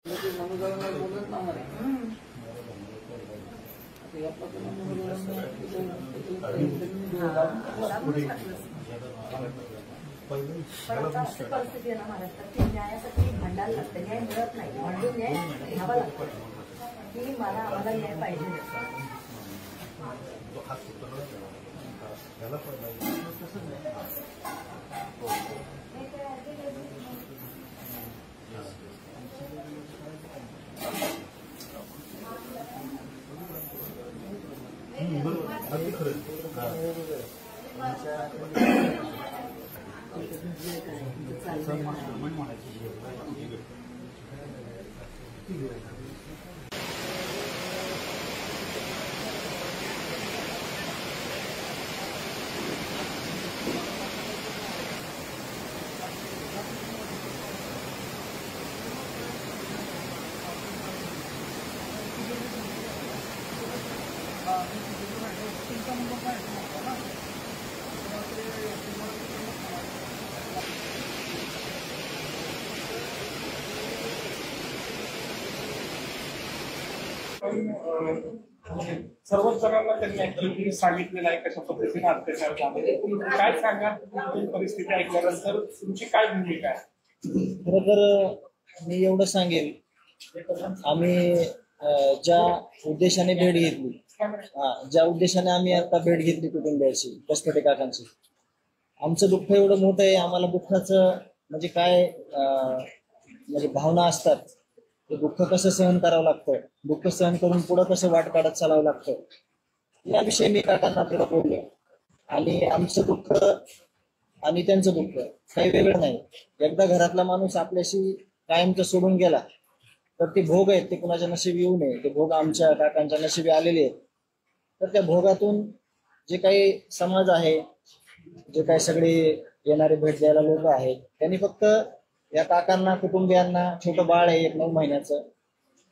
परिस्थिती आहे ना महाराष्ट्रात की न्यायासाठी भांडायला लागतं, न्याय मिळत नाही, भांडून न्याय घ्यावा लागतो की आम्हाला न्याय पाहिजे. अगदी खरं सर्वच जणांना त्यांनी ऍक्च्युअली सांगितलेलं आहे कशा पद्धतीने अत्याचार झाले. काय सांगा, परिस्थिती ऐकल्यानंतर तुमची काय भूमिका आहे? खरं तर मी एवढं सांगेल, आम्ही ज्या उद्देशाने भेट घेतली, ज्या उद्देशाने आम्ही आता भेट घेतली कुटुंबियाची, कसपटे काकांची, आमचं दुःख एवढं मोठं आहे. आम्हाला दुःखाचं म्हणजे काय म्हणजे भावना असतात, ते दुःख कसं सहन करावं लागतं, दुःख सहन करून पुढं कसं वाट काढत चालावं लागतं, याविषयी मी काकांना थोडं बोललो. आणि आमचं दुःख आणि त्यांचं दुःख काही वेगळं नाही. एकदा घरातला माणूस आपल्याशी कायमचं सोडून गेला तर ते भोग आहेत, ते कुणाच्या नशिबी येऊ नये. ते भोग आमच्या काकांच्या नशिबी आलेले आहेत. तर त्या भोगातून जे काही समाज आहे, जे काही सगळे येणारे भेट द्यायला लोक आहेत, त्यांनी फक्त या काकांना, कुटुंबियांना, छोटं बाळ आहे 1-9 महिन्याचं,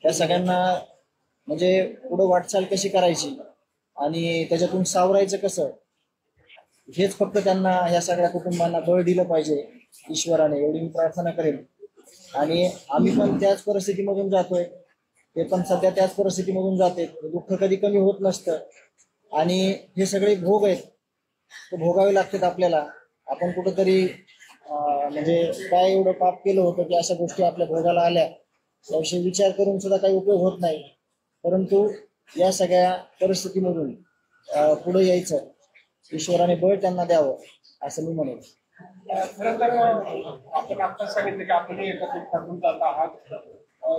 त्या सगळ्यांना म्हणजे पुढं वाटचाल कशी करायची आणि त्याच्यातून सावरायचं कसं, हेच फक्त त्यांना, या सगळ्या कुटुंबांना बळ दिलं पाहिजे ईश्वराने, एवढी मी प्रार्थना करेन. आणि आम्ही पण त्याच परिस्थितीमधून जातोय, ते पण सध्या त्याच परिस्थितीमधून जाते. दुःख कधी कमी होत नसतं आणि हे सगळे भोग आहेत, ते भोगावे लागतात आपल्याला. आपण कुठंतरी म्हणजे काय एवढं पाप केलं होतं की अशा गोष्टी आपल्या भोगाला आल्या, याविषयी विचार करून सुद्धा काही उपयोग होत नाही. परंतु या सगळ्या परिस्थितीमधून पुढे यायचं, ईश्वराने बळ त्यांना द्यावं असं मी म्हणेन. खरं तर आपण आता सांगितलं की आपण एकत्रित ठरवून जात आहात.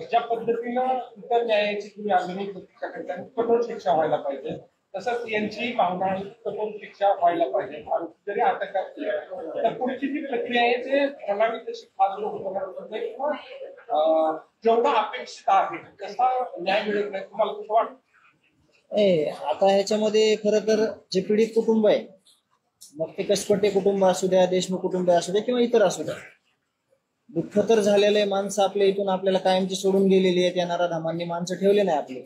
ज्या पद्धतीनं इतर न्यायाची तुम्ही आधुनिक प्रतीक्षा करता, कठोर शिक्षा व्हायला पाहिजे, तसंच यांची भावना कठोर शिक्षा व्हायला पाहिजे. जरी आता तर पुढची जी प्रक्रिया आहे ते म्हणावी तशी फार किंवा जेवढा अपेक्षित आहे तसा न्याय मिळत नाही. तुम्हाला कसं वाटतं? आता ह्याच्यामध्ये खरं तर जे पीडित कुटुंब आहे, मग ते कसपटे कुटुंब असू द्या, देशमुख कुटुंब असू द्या किंवा इतर असू द्या, दुःख तर झालेलं आहे. माणसं आपल्या इथून आपल्याला कायमची सोडून गेलेली आहेत, येणारा धामांनी माणसं ठेवले नाही आपले.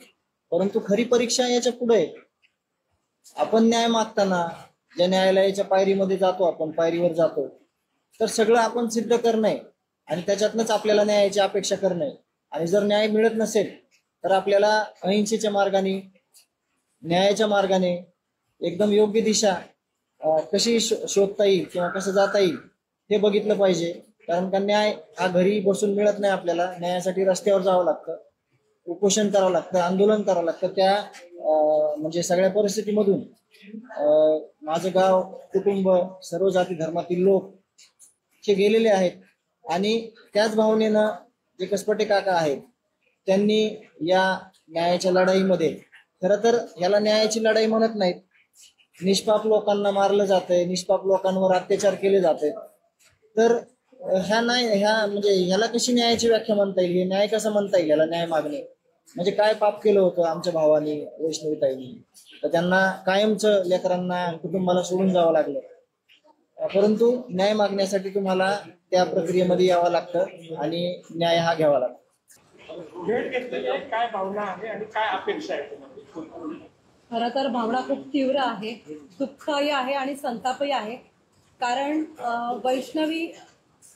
परंतु खरी परीक्षा याच्या पुढे आहे. आपण न्याय मागताना ज्या न्यायालयाच्या पायरीमध्ये जातो, आपण पायरीवर जातो, तर सगळं आपण सिद्ध करणं आणि त्याच्यातनंच आपल्याला न्यायाची अपेक्षा करणं. आणि जर न्याय मिळत नसेल तर आपल्याला अहिंसेच्या मार्गाने, न्यायाच्या मार्गाने एकदम योग्य दिशा कशी शोधता येईल किंवा कसं जाता येईल हे बघितलं पाहिजे. कारण का न्याय हा घरी बसून मिळत नाही आपल्याला. न्यायासाठी रस्त्यावर जावं लागतं, उपोषण करावं लागतं, आंदोलन करावं लागतं. त्या म्हणजे सगळ्या परिस्थितीमधून माझं गाव, कुटुंब, सर्व जाती धर्मातील लोक जे गेलेले आहेत. आणि त्याच भावनेनं जे कसपटे काका आहेत, त्यांनी या न्यायाच्या लढाईमध्ये, खरं तर ह्याला न्यायाची लढाई म्हणत नाहीत, निष्पाप लोकांना मारलं जातंय, निष्पाप लोकांवर अत्याचार केले जाते. तर ह्या म्हणजे ह्याला कशी न्यायाची व्याख्या म्हणता येईल, हे न्याय कसं म्हणता येईल? ह्याला न्याय मागणे म्हणजे काय पाप केलं होतं आमच्या भावानी, वैष्णवीताईंनी, तर त्यांना कायमचं लेकरांना, कुटुंबाला सोडून जावं लागलं. परंतु न्याय मागण्यासाठी तुम्हाला त्या प्रक्रियेमध्ये यावं लागतं आणि न्याय हा घ्यावा लागतो. भेट घेतलेली काय भावना आहे आणि काय अपेक्षा आहे? खरं तर भावना खूप तीव्र आहे, दुःखही आहे आणि संतापही आहे. कारण वैष्णवी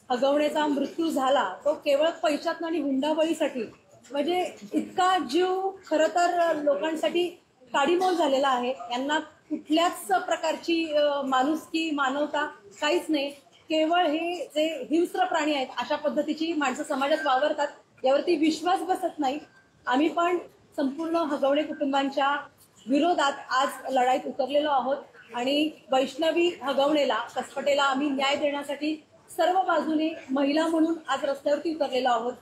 हगवण्याचा मृत्यू झाला तो केवळ पैशात आणि हुंडाबळीसाठी, म्हणजे इतका जीव खरं तर लोकांसाठी काडीमोल झालेला आहे. यांना कुठल्याच प्रकारची माणुसकी मानवता काहीच नाही. केवळ हे जे हिंस्र प्राणी आहेत अशा पद्धतीची माणसं समाजात वावरतात, यावरती विश्वास बसत नाही. आम्ही पण संपूर्ण हगवणे कुटुंबांच्या विरोधात आज लढाईत उतरलेलो आहोत आणि वैष्णवी हगवणेला कसपटेला आम्ही न्याय देण्यासाठी सर्व बाजूने महिला म्हणून आज रस्त्यावरती उतरलेलो आहोत.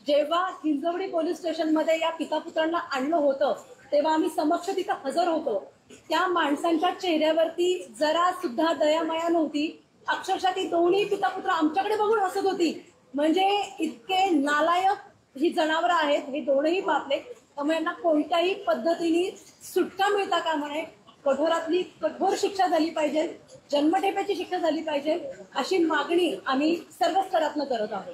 जेव्हा हिंजवडी पोलीस स्टेशनमध्ये या पितापुत्रांना आणलं होतं तेव्हा आम्ही समक्ष तिथं हजर होतो. त्या माणसांच्या चेहऱ्यावरती जरा सुद्धा दयामाया नव्हती. अक्षरशः ती दोन्ही पितापुत्र आमच्याकडे बघून हसत होती. म्हणजे इतके नालायक ही जनावरं आहेत हे दोनही बापले. त्यामुळे यांना कोणत्याही पद्धतीने सुटका मिळता कामा नये. कठोरातली कठोर शिक्षा झाली पाहिजे, जन्मठेपेची शिक्षा झाली पाहिजे, अशी मागणी आम्ही सर्व स्तरातनं करत आहोत.